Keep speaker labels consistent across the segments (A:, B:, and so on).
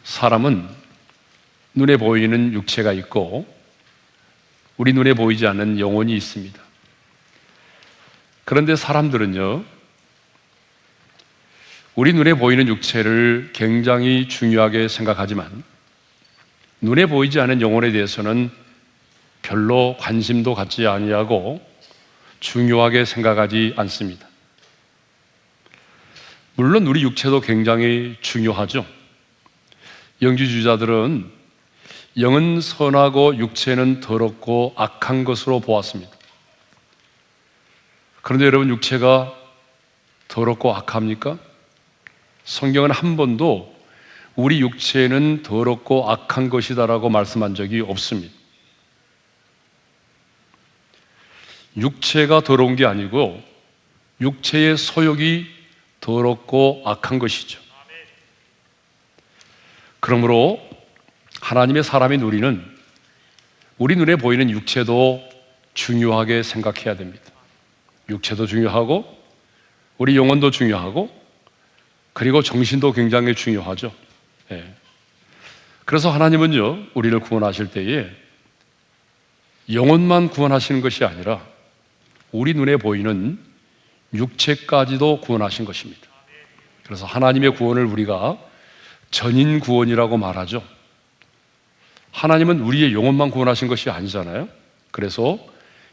A: 사람은 눈에 보이는 육체가 있고 우리 눈에 보이지 않는 영혼이 있습니다. 그런데 사람들은요, 우리 눈에 보이는 육체를 굉장히 중요하게 생각하지만 눈에 보이지 않는 영혼에 대해서는 별로 관심도 갖지 아니하고 중요하게 생각하지 않습니다. 물론 우리 육체도 굉장히 중요하죠. 영지주의자들은 영은 선하고 육체는 더럽고 악한 것으로 보았습니다. 그런데 여러분, 육체가 더럽고 악합니까? 성경은 한 번도 우리 육체는 더럽고 악한 것이다라고 말씀한 적이 없습니다. 육체가 더러운 게 아니고 육체의 소욕이 더럽고 악한 것이죠. 그러므로 하나님의 사람인 우리는 우리 눈에 보이는 육체도 중요하게 생각해야 됩니다. 육체도 중요하고 우리 영혼도 중요하고 그리고 정신도 굉장히 중요하죠. 그래서 하나님은요, 우리를 구원하실 때에 영혼만 구원하시는 것이 아니라 우리 눈에 보이는 육체까지도 구원하신 것입니다. 그래서 하나님의 구원을 우리가 전인 구원이라고 말하죠. 하나님은 우리의 영혼만 구원하신 것이 아니잖아요. 그래서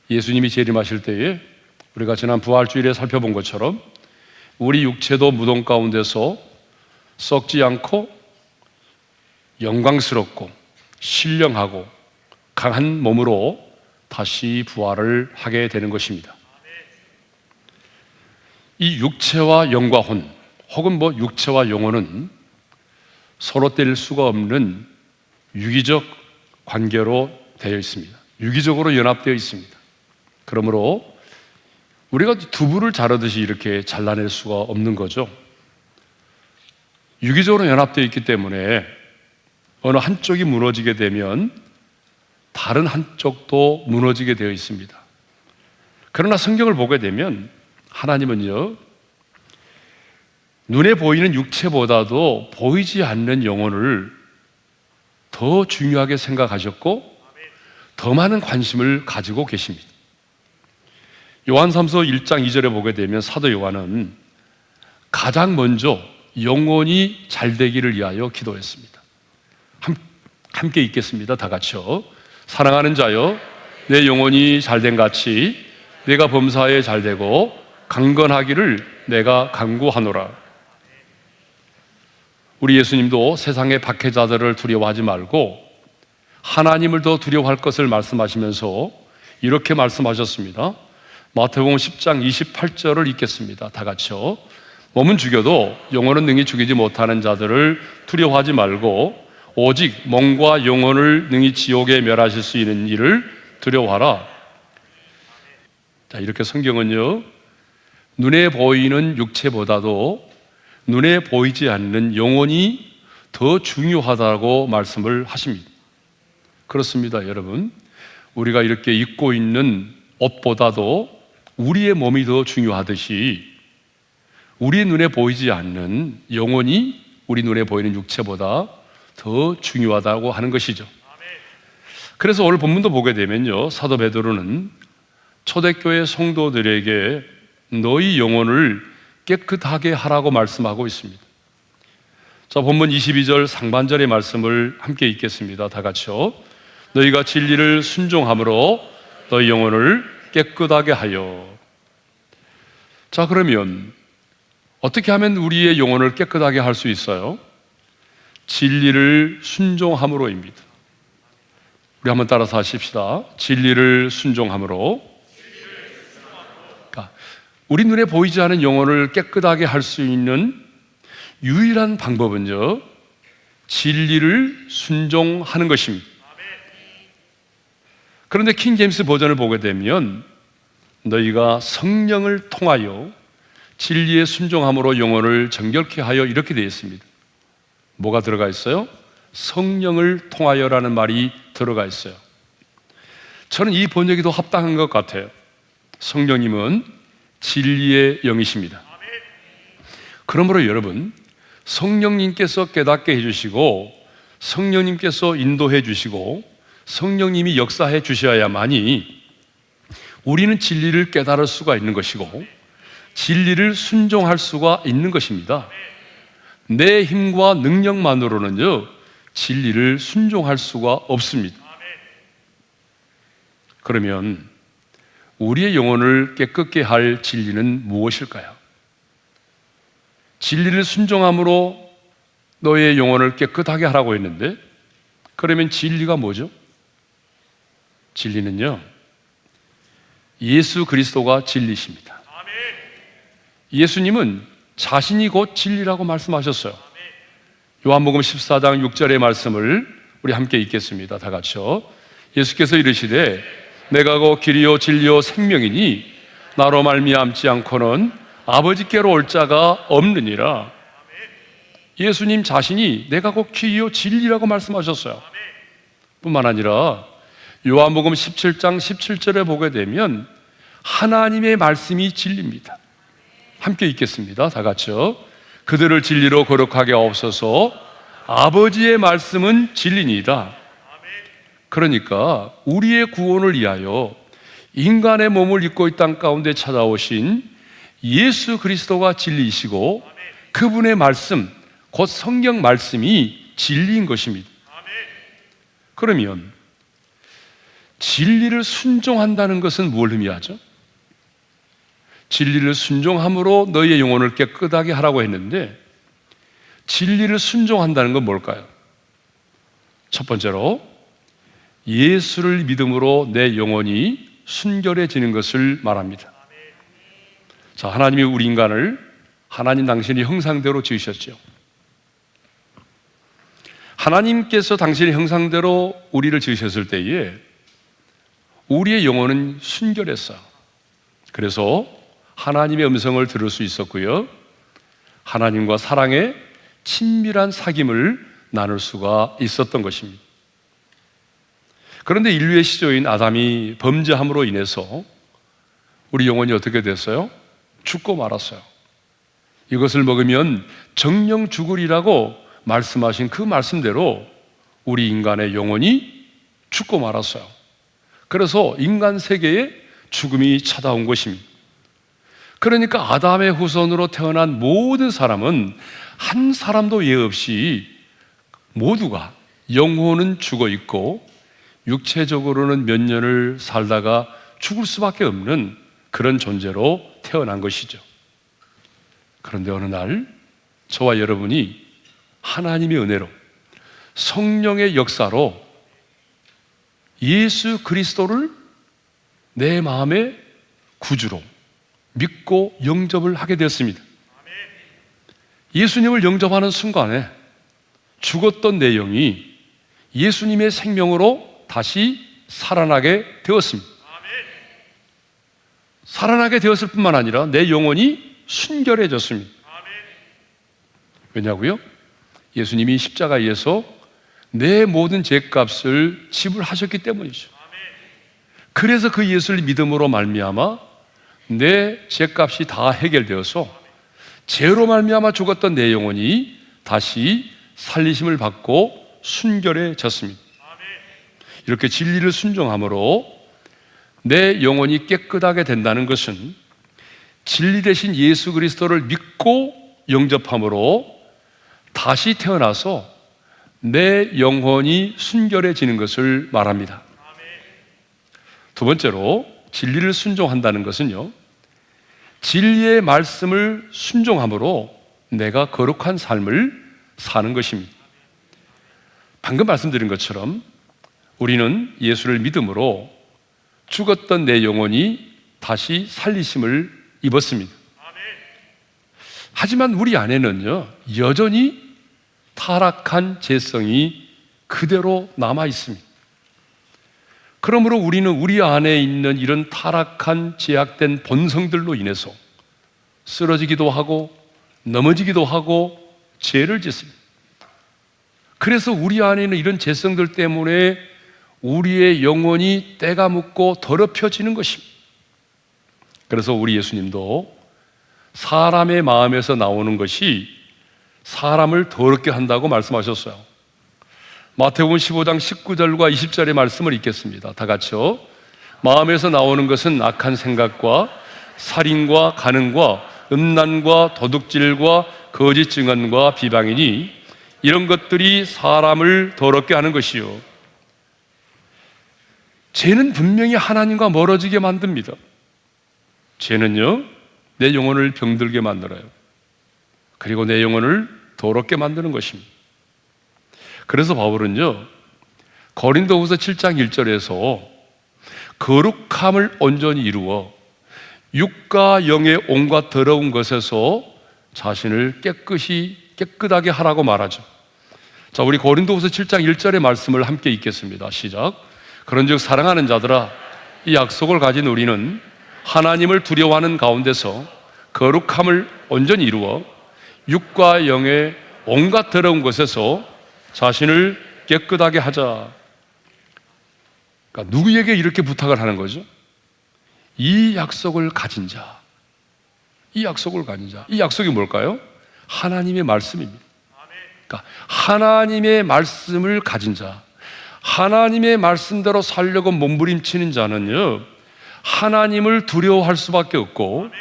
A: 예수님이 재림하실 때에 우리가 지난 부활주일에 살펴본 것처럼 우리 육체도 무덤 가운데서 썩지 않고 영광스럽고 신령하고 강한 몸으로 다시 부활을 하게 되는 것입니다. 이 육체와 영과 혼, 혹은 육체와 영혼은 서로 뗄 수가 없는 유기적 관계로 되어 있습니다. 유기적으로 연합되어 있습니다. 그러므로 우리가 두부를 자르듯이 이렇게 잘라낼 수가 없는 거죠. 유기적으로 연합되어 있기 때문에 어느 한쪽이 무너지게 되면 다른 한쪽도 무너지게 되어 있습니다. 그러나 성경을 보게 되면 하나님은요, 눈에 보이는 육체보다도 보이지 않는 영혼을 더 중요하게 생각하셨고 더 많은 관심을 가지고 계십니다. 요한3서 1장 2절에 보게 되면 사도 요한은 가장 먼저 영혼이 잘 되기를 위하여 기도했습니다. 함께 읽겠습니다. 다 같이요. 사랑하는 자여, 내 영혼이 잘된 같이 내가 범사에 잘되고 강건하기를 내가 간구하노라. 우리 예수님도 세상의 박해자들을 두려워하지 말고 하나님을 더 두려워할 것을 말씀하시면서 이렇게 말씀하셨습니다. 마태복음 10장 28절을 읽겠습니다. 다 같이요. 몸은 죽여도 영혼은 능히 죽이지 못하는 자들을 두려워하지 말고 오직 몸과 영혼을 능히 지옥에 멸하실 수 있는 이를 두려워하라. 자, 이렇게 성경은요, 눈에 보이는 육체보다도 눈에 보이지 않는 영혼이 더 중요하다고 말씀을 하십니다. 그렇습니다, 여러분. 우리가 이렇게 입고 있는 옷보다도 우리의 몸이 더 중요하듯이 우리의 눈에 보이지 않는 영혼이 우리 눈에 보이는 육체보다 더 중요하다고 하는 것이죠. 그래서 오늘 본문도 보게 되면요, 사도 베드로는 초대교회 성도들에게 너희 영혼을 깨끗하게 하라고 말씀하고 있습니다. 자, 본문 22절 상반절의 말씀을 함께 읽겠습니다. 다 같이요. 너희가 진리를 순종함으로 너희 영혼을 깨끗하게 하여. 자, 그러면 어떻게 하면 우리의 영혼을 깨끗하게 할 수 있어요? 진리를 순종함으로입니다. 우리 한번 따라서 하십시다. 진리를 순종함으로. 우리 눈에 보이지 않은 영혼을 깨끗하게 할 수 있는 유일한 방법은요, 진리를 순종하는 것입니다. 그런데 킹 제임스 버전을 보게 되면 너희가 성령을 통하여 진리에 순종함으로 영혼을 정결케 하여 이렇게 되어 있습니다. 뭐가 들어가 있어요? 성령을 통하여라는 말이 들어가 있어요. 저는 이 번역이 더 합당한 것 같아요. 성령님은 진리의 영이십니다. 그러므로 여러분, 성령님께서 깨닫게 해주시고 성령님께서 인도해 주시고 성령님이 역사해 주셔야만이 우리는 진리를 깨달을 수가 있는 것이고 진리를 순종할 수가 있는 것입니다. 내 힘과 능력만으로는요, 진리를 순종할 수가 없습니다. 그러면 우리의 영혼을 깨끗게 할 진리는 무엇일까요? 진리를 순종함으로 너의 영혼을 깨끗하게 하라고 했는데, 그러면 진리가 뭐죠? 진리는요, 예수 그리스도가 진리십니다. 예수님은 자신이 곧 진리라고 말씀하셨어요. 요한복음 14장 6절의 말씀을 우리 함께 읽겠습니다. 다 같이요. 예수께서 이르시되 내가 곧 길이요 진리요 생명이니 나로 말미암지 않고는 아버지께로 올 자가 없느니라. 예수님 자신이 내가 곧 길이요 진리라고 말씀하셨어요. 뿐만 아니라 요한복음 17장 17절에 보게 되면 하나님의 말씀이 진리입니다. 함께 읽겠습니다. 다 같이요. 그들을 진리로 거룩하게 하옵소서. 아버지의 말씀은 진리니이다. 그러니까 우리의 구원을 위하여 인간의 몸을 입고 이 땅 가운데 찾아오신 예수 그리스도가 진리이시고 그분의 말씀, 곧 성경 말씀이 진리인 것입니다. 그러면 진리를 순종한다는 것은 뭘 의미하죠? 진리를 순종함으로 너희의 영혼을 깨끗하게 하라고 했는데, 진리를 순종한다는 건 뭘까요? 첫 번째로 예수를 믿음으로 내 영혼이 순결해지는 것을 말합니다. 자, 하나님이 우리 인간을 하나님 당신의 형상대로 지으셨죠. 하나님께서 당신의 형상대로 우리를 지으셨을 때에 우리의 영혼은 순결했어요. 그래서 하나님의 음성을 들을 수 있었고요, 하나님과 사랑의 친밀한 사귐을 나눌 수가 있었던 것입니다. 그런데 인류의 시조인 아담이 범죄함으로 인해서 우리 영혼이 어떻게 됐어요? 죽고 말았어요. 이것을 먹으면 정령 죽으리라고 말씀하신 그 말씀대로 우리 인간의 영혼이 죽고 말았어요. 그래서 인간 세계에 죽음이 찾아온 것입니다. 그러니까 아담의 후손으로 태어난 모든 사람은 한 사람도 예 없이 모두가 영혼은 죽어 있고 육체적으로는 몇 년을 살다가 죽을 수밖에 없는 그런 존재로 태어난 것이죠. 그런데 어느 날 저와 여러분이 하나님의 은혜로 성령의 역사로 예수 그리스도를 내 마음의 구주로 믿고 영접을 하게 되었습니다. 예수님을 영접하는 순간에 죽었던 내 영이 예수님의 생명으로 다시 살아나게 되었습니다. 살아나게 되었을 뿐만 아니라 내 영혼이 순결해졌습니다. 왜냐고요? 예수님이 십자가에서 내 모든 죄값을 지불하셨기 때문이죠. 그래서 그 예수를 믿음으로 말미암아 내 죄값이 다 해결되어서 죄로 말미암아 죽었던 내 영혼이 다시 살리심을 받고 순결해졌습니다. 이렇게 진리를 순종함으로 내 영혼이 깨끗하게 된다는 것은 진리 대신 예수 그리스도를 믿고 영접함으로 다시 태어나서 내 영혼이 순결해지는 것을 말합니다. 두 번째로 진리를 순종한다는 것은요, 진리의 말씀을 순종함으로 내가 거룩한 삶을 사는 것입니다. 방금 말씀드린 것처럼 우리는 예수를 믿음으로 죽었던 내 영혼이 다시 살리심을 입었습니다. 하지만 우리 안에는요, 여전히 타락한 죄성이 그대로 남아 있습니다. 그러므로 우리는 우리 안에 있는 이런 타락한 제약된 본성들로 인해서 쓰러지기도 하고 넘어지기도 하고 죄를 짓습니다. 그래서 우리 안에 있는 이런 죄성들 때문에 우리의 영혼이 때가 묻고 더럽혀지는 것입니다. 그래서 우리 예수님도 사람의 마음에서 나오는 것이 사람을 더럽게 한다고 말씀하셨어요. 마태복음 15장 19절과 20절의 말씀을 읽겠습니다. 다 같이요. 마음에서 나오는 것은 악한 생각과 살인과 간음과 음란과 도둑질과 거짓 증언과 비방이니 이런 것들이 사람을 더럽게 하는 것이요. 죄는 분명히 하나님과 멀어지게 만듭니다. 죄는요, 내 영혼을 병들게 만들어요. 그리고 내 영혼을 더럽게 만드는 것입니다. 그래서 바울은요, 고린도후서 7장 1절에서 거룩함을 온전히 이루어 육과 영의 온갖 더러운 것에서 자신을 깨끗하게 하라고 말하죠. 자, 우리 고린도후서 7장 1절의 말씀을 함께 읽겠습니다. 시작. 그런즉 사랑하는 자들아, 이 약속을 가진 우리는 하나님을 두려워하는 가운데서 거룩함을 온전히 이루어 육과 영의 온갖 더러운 것에서 자신을 깨끗하게 하자. 그러니까 누구에게 이렇게 부탁을 하는 거죠? 이 약속을 가진 자. 이 약속을 가진 자. 이 약속이 뭘까요? 하나님의 말씀입니다. 그러니까 하나님의 말씀을 가진 자, 하나님의 말씀대로 살려고 몸부림치는 자는요, 하나님을 두려워할 수밖에 없고,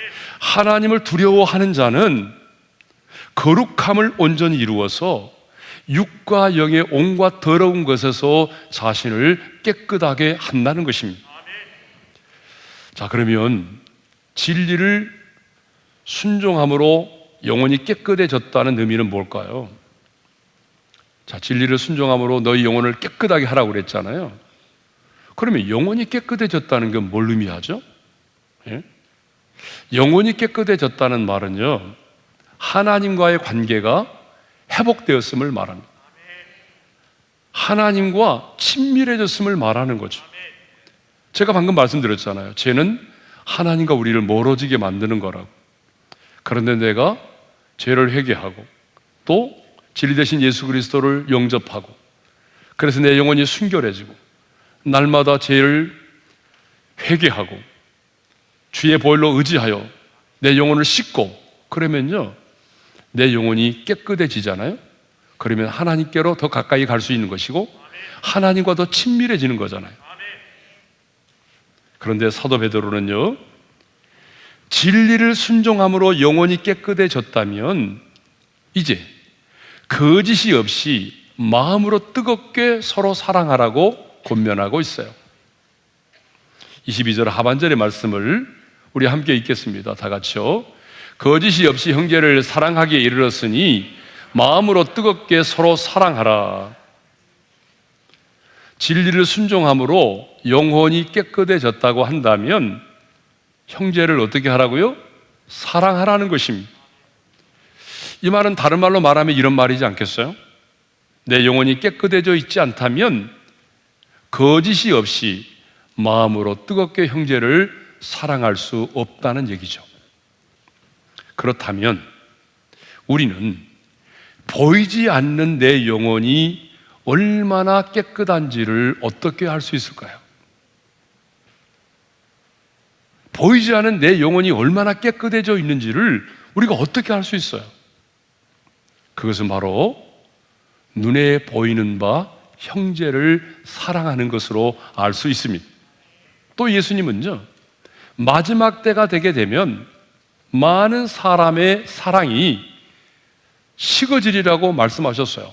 A: 하나님을 두려워하는 자는 거룩함을 온전히 이루어서 육과 영의 온갖 더러운 것에서 자신을 깨끗하게 한다는 것입니다. 자, 그러면 진리를 순종함으로 영혼이 깨끗해졌다는 의미는 뭘까요? 자, 진리를 순종함으로 너희 영혼을 깨끗하게 하라고 그랬잖아요. 그러면 영혼이 깨끗해졌다는 건 뭘 의미하죠? 예? 영혼이 깨끗해졌다는 말은요, 하나님과의 관계가 회복되었음을 말합니다. 하나님과 친밀해졌음을 말하는 거죠. 제가 방금 말씀드렸잖아요. 죄는 하나님과 우리를 멀어지게 만드는 거라고. 그런데 내가 죄를 회개하고 또 진리 대신 예수 그리스도를 영접하고, 그래서 내 영혼이 순결해지고 날마다 죄를 회개하고 주의 보혈로 의지하여 내 영혼을 씻고, 그러면요, 내 영혼이 깨끗해지잖아요. 그러면 하나님께로 더 가까이 갈 수 있는 것이고 하나님과 더 친밀해지는 거잖아요. 그런데 사도 베드로는요, 진리를 순종함으로 영혼이 깨끗해졌다면 이제 거짓이 없이 마음으로 뜨겁게 서로 사랑하라고 권면하고 있어요. 22절 하반절의 말씀을 우리 함께 읽겠습니다. 다 같이요. 거짓이 없이 형제를 사랑하기에 이르렀으니 마음으로 뜨겁게 서로 사랑하라. 진리를 순종함으로 영혼이 깨끗해졌다고 한다면 형제를 어떻게 하라고요? 사랑하라는 것입니다. 이 말은 다른 말로 말하면 이런 말이지 않겠어요? 내 영혼이 깨끗해져 있지 않다면 거짓이 없이 마음으로 뜨겁게 형제를 사랑할 수 없다는 얘기죠. 그렇다면 우리는 보이지 않는 내 영혼이 얼마나 깨끗한지를 어떻게 알 수 있을까요? 보이지 않는 내 영혼이 얼마나 깨끗해져 있는지를 우리가 어떻게 알 수 있어요? 그것은 바로 눈에 보이는 바 형제를 사랑하는 것으로 알 수 있습니다. 또 예수님은요, 마지막 때가 되게 되면 많은 사람의 사랑이 식어지리라고 말씀하셨어요.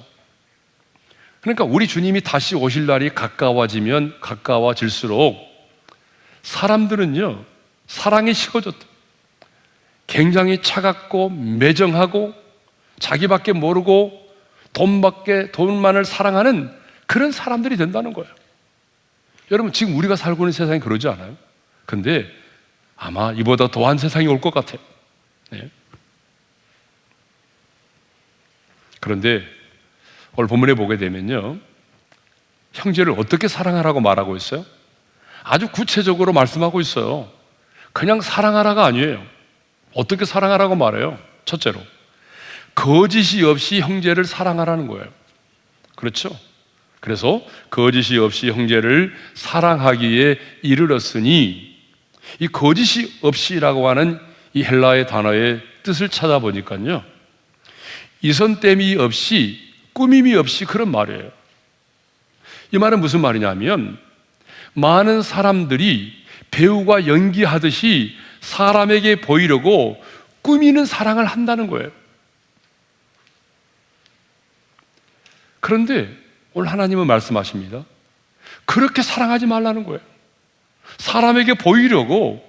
A: 그러니까 우리 주님이 다시 오실 날이 가까워지면 가까워질수록 사람들은요, 사랑이 식어졌다. 굉장히 차갑고 매정하고 자기밖에 모르고 돈만을 사랑하는 그런 사람들이 된다는 거예요. 여러분, 지금 우리가 살고 있는 세상이 그러지 않아요? 근데 아마 이보다 더한 세상이 올 것 같아요. 네. 그런데 오늘 본문에 보게 되면요, 형제를 어떻게 사랑하라고 말하고 있어요? 아주 구체적으로 말씀하고 있어요. 그냥 사랑하라가 아니에요. 어떻게 사랑하라고 말해요? 첫째로, 거짓이 없이 형제를 사랑하라는 거예요. 그렇죠? 그래서 거짓이 없이 형제를 사랑하기에 이르렀으니, 이 거짓이 없이라고 하는 이 헬라의 단어의 뜻을 찾아보니까요, 이선땜이 없이 꾸밈이 없이 그런 말이에요. 이 말은 무슨 말이냐면 많은 사람들이 배우가 연기하듯이 사람에게 보이려고 꾸미는 사랑을 한다는 거예요. 그런데 오늘 하나님은 말씀하십니다. 그렇게 사랑하지 말라는 거예요. 사람에게 보이려고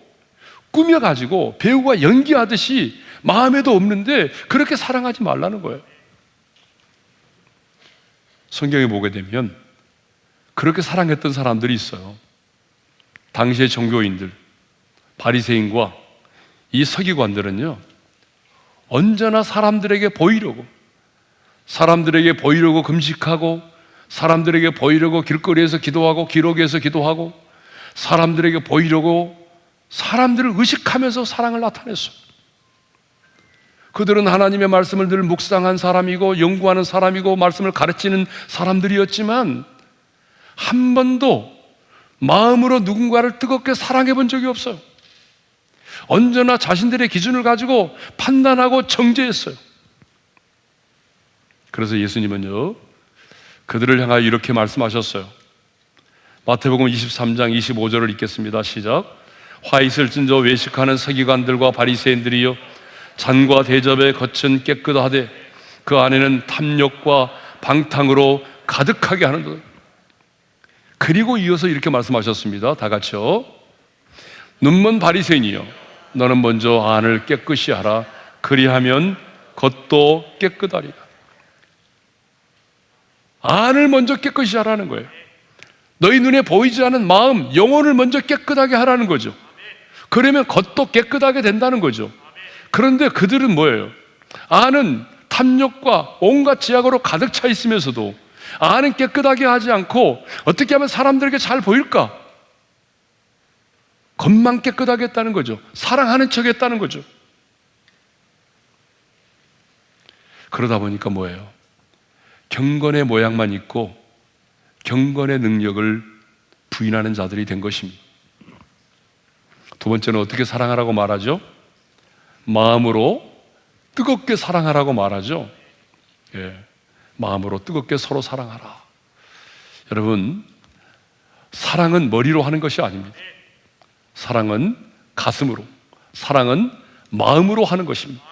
A: 꾸며가지고 배우가 연기하듯이 마음에도 없는데 그렇게 사랑하지 말라는 거예요. 성경에 보게 되면 그렇게 사랑했던 사람들이 있어요. 당시의 종교인들, 바리새인과 이 서기관들은요, 언제나 사람들에게 보이려고 금식하고, 사람들에게 보이려고 길거리에서 기도하고, 기록에서 기도하고, 사람들에게 보이려고 사람들을 의식하면서 사랑을 나타냈어요. 그들은 하나님의 말씀을 늘 묵상한 사람이고 연구하는 사람이고 말씀을 가르치는 사람들이었지만 한 번도 마음으로 누군가를 뜨겁게 사랑해 본 적이 없어요. 언제나 자신들의 기준을 가지고 판단하고 정죄했어요. 그래서 예수님은요, 그들을 향하여 이렇게 말씀하셨어요. 마태복음 23장 25절을 읽겠습니다. 시작. 화 있을 찐저 외식하는 서기관들과 바리새인들이여, 잔과 대접의 겉은 깨끗하되 그 안에는 탐욕과 방탕으로 가득하게 하는도다. 그리고 이어서 이렇게 말씀하셨습니다. 다 같이요. 눈먼 바리새인이여, 너는 먼저 안을 깨끗이 하라. 그리하면 겉도 깨끗하리라. 안을 먼저 깨끗이 하라는 거예요. 너희 눈에 보이지 않은 마음, 영혼을 먼저 깨끗하게 하라는 거죠. 그러면 겉도 깨끗하게 된다는 거죠. 그런데 그들은 뭐예요? 안은 탐욕과 온갖 지약으로 가득 차 있으면서도 안은 깨끗하게 하지 않고 어떻게 하면 사람들에게 잘 보일까? 겉만 깨끗하게 했다는 거죠. 사랑하는 척 했다는 거죠. 그러다 보니까 뭐예요? 경건의 모양만 있고 경건의 능력을 부인하는 자들이 된 것입니다. 두 번째는 어떻게 사랑하라고 말하죠? 마음으로 뜨겁게 사랑하라고 말하죠. 예, 마음으로 뜨겁게 서로 사랑하라. 여러분, 사랑은 머리로 하는 것이 아닙니다. 사랑은 가슴으로, 사랑은 마음으로 하는 것입니다.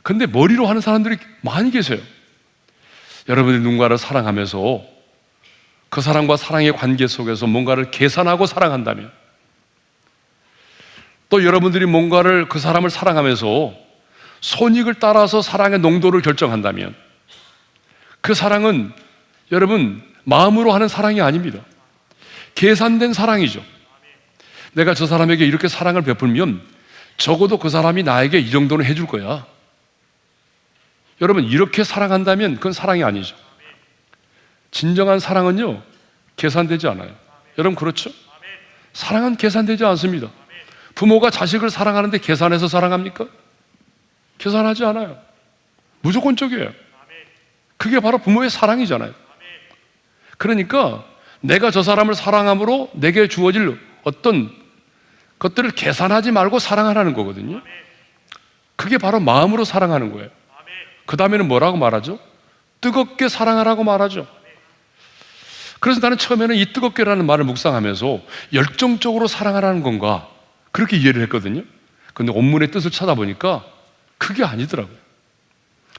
A: 그런데 머리로 하는 사람들이 많이 계세요. 여러분이 누군가를 사랑하면서 그 사람과 사랑의 관계 속에서 뭔가를 계산하고 사랑한다면, 또 여러분들이 뭔가를 그 사람을 사랑하면서 손익을 따라서 사랑의 농도를 결정한다면 그 사랑은 여러분 마음으로 하는 사랑이 아닙니다. 계산된 사랑이죠. 내가 저 사람에게 이렇게 사랑을 베풀면 적어도 그 사람이 나에게 이 정도는 해줄 거야. 여러분, 이렇게 사랑한다면 그건 사랑이 아니죠. 진정한 사랑은요, 계산되지 않아요. 여러분, 그렇죠? 사랑은 계산되지 않습니다. 부모가 자식을 사랑하는데 계산해서 사랑합니까? 계산하지 않아요. 무조건적이에요. 그게 바로 부모의 사랑이잖아요. 그러니까 내가 저 사람을 사랑함으로 내게 주어질 어떤 것들을 계산하지 말고 사랑하라는 거거든요. 그게 바로 마음으로 사랑하는 거예요. 그 다음에는 뭐라고 말하죠? 뜨겁게 사랑하라고 말하죠. 그래서 나는 처음에는 이 뜨겁게라는 말을 묵상하면서 열정적으로 사랑하라는 건가, 그렇게 이해를 했거든요. 그런데 원문의 뜻을 찾아보니까 그게 아니더라고요.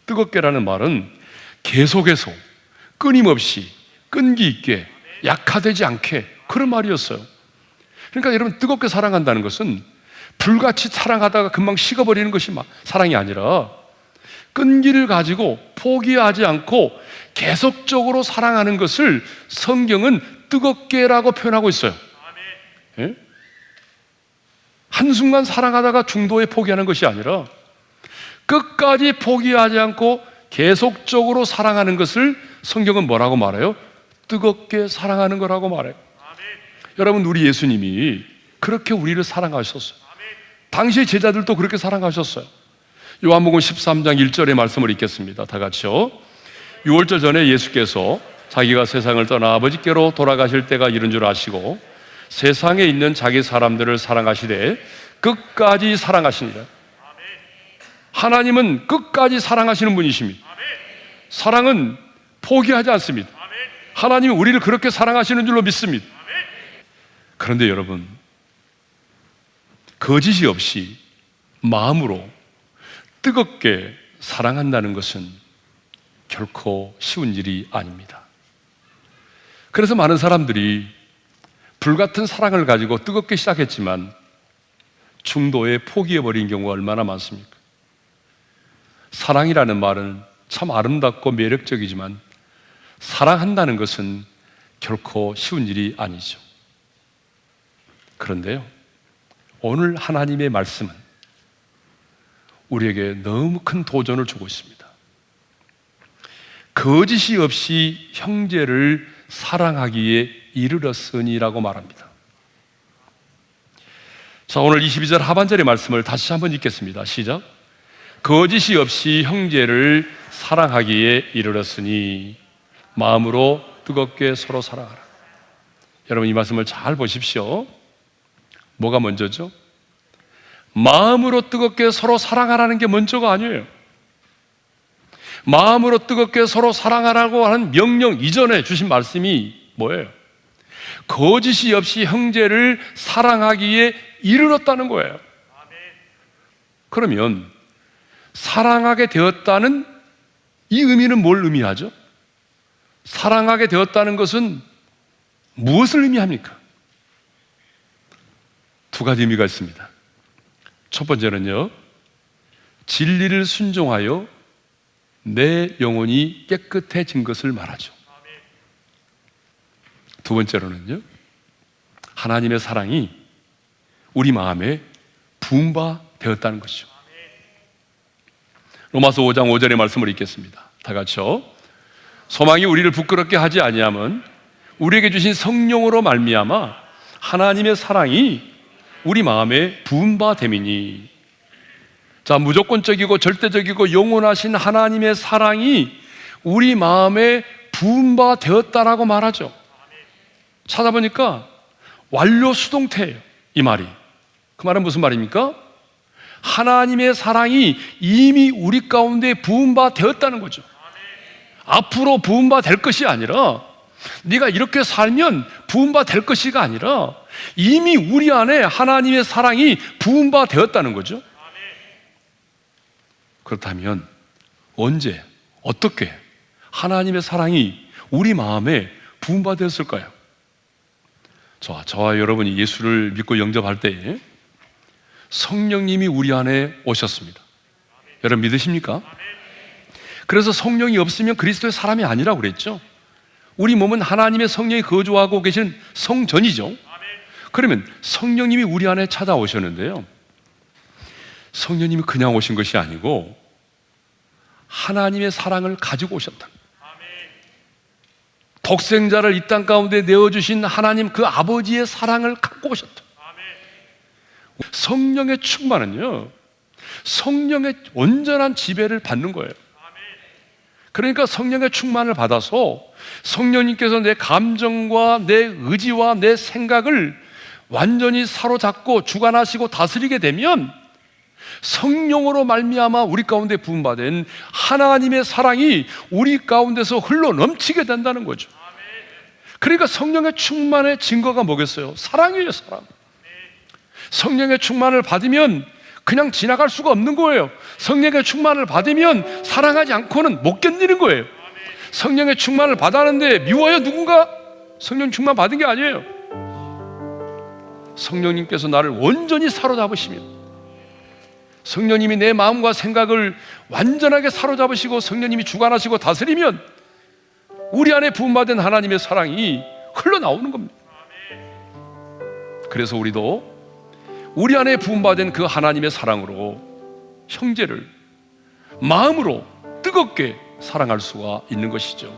A: 뜨겁게라는 말은 계속해서 끊임없이 끈기 있게 약화되지 않게, 그런 말이었어요. 그러니까 여러분, 뜨겁게 사랑한다는 것은 불같이 사랑하다가 금방 식어버리는 것이 사랑이 아니라 끈기를 가지고 포기하지 않고 계속적으로 사랑하는 것을 성경은 뜨겁게라고 표현하고 있어요. 예? 한순간 사랑하다가 중도에 포기하는 것이 아니라 끝까지 포기하지 않고 계속적으로 사랑하는 것을 성경은 뭐라고 말해요? 뜨겁게 사랑하는 거라고 말해요. 여러분, 우리 예수님이 그렇게 우리를 사랑하셨어요. 당시의 제자들도 그렇게 사랑하셨어요. 요한복음 13장 1절의 말씀을 읽겠습니다. 다 같이요. 6월절 전에 예수께서 자기가 세상을 떠나 아버지께로 돌아가실 때가 이른 줄 아시고 세상에 있는 자기 사람들을 사랑하시되 끝까지 사랑하시니라. 하나님은 끝까지 사랑하시는 분이십니다. 사랑은 포기하지 않습니다. 하나님이 우리를 그렇게 사랑하시는 줄로 믿습니다. 그런데 여러분, 거짓이 없이 마음으로 뜨겁게 사랑한다는 것은 결코 쉬운 일이 아닙니다. 그래서 많은 사람들이 불같은 사랑을 가지고 뜨겁게 시작했지만 중도에 포기해버린 경우가 얼마나 많습니까? 사랑이라는 말은 참 아름답고 매력적이지만 사랑한다는 것은 결코 쉬운 일이 아니죠. 그런데요, 오늘 하나님의 말씀은 우리에게 너무 큰 도전을 주고 있습니다. 거짓이 없이 형제를 사랑하기에 이르렀으니라고 말합니다. 자, 오늘 22절 하반절의 말씀을 다시 한번 읽겠습니다. 시작. 거짓이 없이 형제를 사랑하기에 이르렀으니 마음으로 뜨겁게 서로 사랑하라. 여러분, 이 말씀을 잘 보십시오. 뭐가 먼저죠? 마음으로 뜨겁게 서로 사랑하라는 게 먼저가 아니에요. 마음으로 뜨겁게 서로 사랑하라고 하는 명령 이전에 주신 말씀이 뭐예요? 거짓이 없이 형제를 사랑하기에 이르렀다는 거예요. 그러면 사랑하게 되었다는 이 의미는 뭘 의미하죠? 사랑하게 되었다는 것은 무엇을 의미합니까? 두 가지 의미가 있습니다. 첫 번째는요, 진리를 순종하여 내 영혼이 깨끗해진 것을 말하죠. 두 번째로는요, 하나님의 사랑이 우리 마음에 부은 바 되었다는 것이죠. 로마서 5장 5절의 말씀을 읽겠습니다. 다 같이요. 소망이 우리를 부끄럽게 하지 아니함은 우리에게 주신 성령으로 말미암아 하나님의 사랑이 우리 마음에 부은 바 됨이니. 자, 무조건적이고 절대적이고 영원하신 하나님의 사랑이 우리 마음에 부은 바 되었다라고 말하죠. 찾아보니까 완료 수동태예요, 이 말이. 그 말은 무슨 말입니까? 하나님의 사랑이 이미 우리 가운데 부은 바 되었다는 거죠. 앞으로 부은 바 될 것이 아니라, 네가 이렇게 살면 부은 바 될 것이가 아니라 이미 우리 안에 하나님의 사랑이 부은 바 되었다는 거죠. 그렇다면 언제, 어떻게 하나님의 사랑이 우리 마음에 부은 바 되었을까요? 저와 여러분이 예수를 믿고 영접할 때에 성령님이 우리 안에 오셨습니다. 여러분 믿으십니까? 그래서 성령이 없으면 그리스도의 사람이 아니라고 그랬죠. 우리 몸은 하나님의 성령이 거주하고 계신 성전이죠. 그러면 성령님이 우리 안에 찾아오셨는데요, 성령님이 그냥 오신 것이 아니고 하나님의 사랑을 가지고 오셨다. 독생자를 이 땅 가운데 내어주신 하나님 그 아버지의 사랑을 갖고 오셨다. 성령의 충만은요, 성령의 온전한 지배를 받는 거예요. 그러니까 성령의 충만을 받아서 성령님께서 내 감정과 내 의지와 내 생각을 완전히 사로잡고 주관하시고 다스리게 되면 성령으로 말미암아 우리 가운데 부음받은 하나님의 사랑이 우리 가운데서 흘러 넘치게 된다는 거죠. 그러니까 성령의 충만의 증거가 뭐겠어요? 사랑이에요, 사랑. 성령의 충만을 받으면 그냥 지나갈 수가 없는 거예요. 성령의 충만을 받으면 사랑하지 않고는 못 견디는 거예요. 성령의 충만을 받았는데 미워요, 누군가? 성령 충만 받은 게 아니에요. 성령님께서 나를 온전히 사로잡으시면, 성령님이 내 마음과 생각을 완전하게 사로잡으시고 성령님이 주관하시고 다스리면 우리 안에 부음받은 하나님의 사랑이 흘러나오는 겁니다. 그래서 우리도 우리 안에 부음받은 그 하나님의 사랑으로 형제를 마음으로 뜨겁게 사랑할 수가 있는 것이죠.